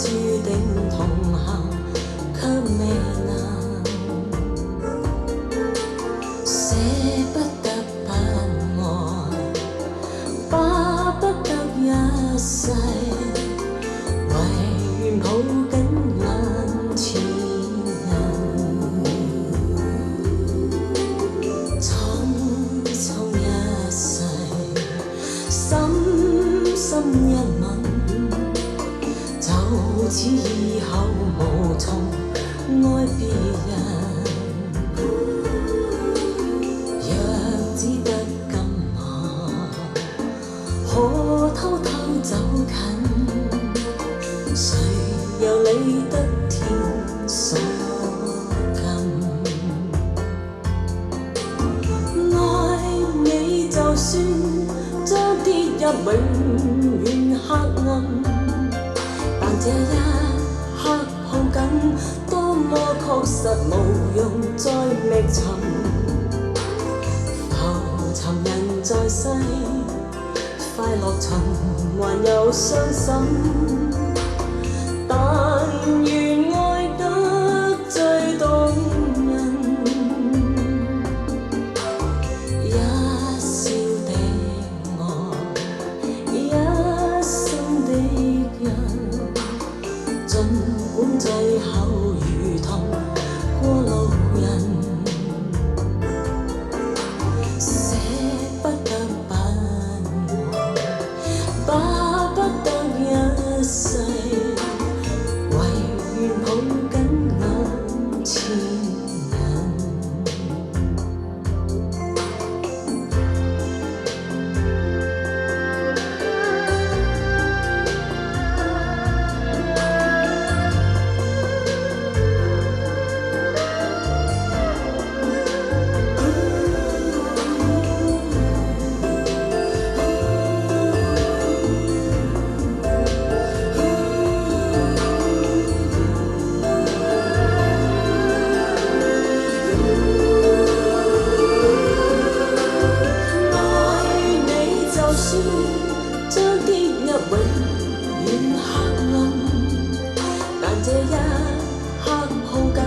注定同行，卻未能捨不得不愛，巴不得一世，唯願抱緊眼前人。匆匆一世，深深一吻，就似以後無從愛別人。若只得今晚，可偷偷走近，誰又理得天所禁？愛你就算將跌入永遠黑暗，但這一刻抱緊，多麼確實無用再覓尋。浮沉人在世，快樂循環又傷心，但願愛得最動人。一笑的愛，一生的人，儘管最後如同過路人，捨不得不愛，巴不得一世，唯願抱緊眼前人。將跌入永遠黑暗，但這一刻抱緊，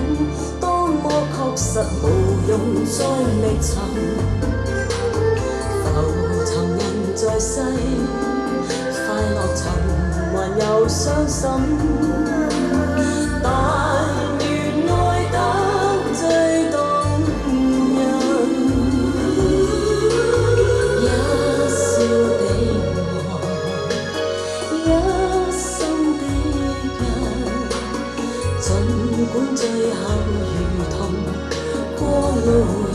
多麼確實無用再覓尋。浮沉人在世，快樂循環又傷心，但願愛得最動人。一笑的一生的人，儘管最後如同過路人。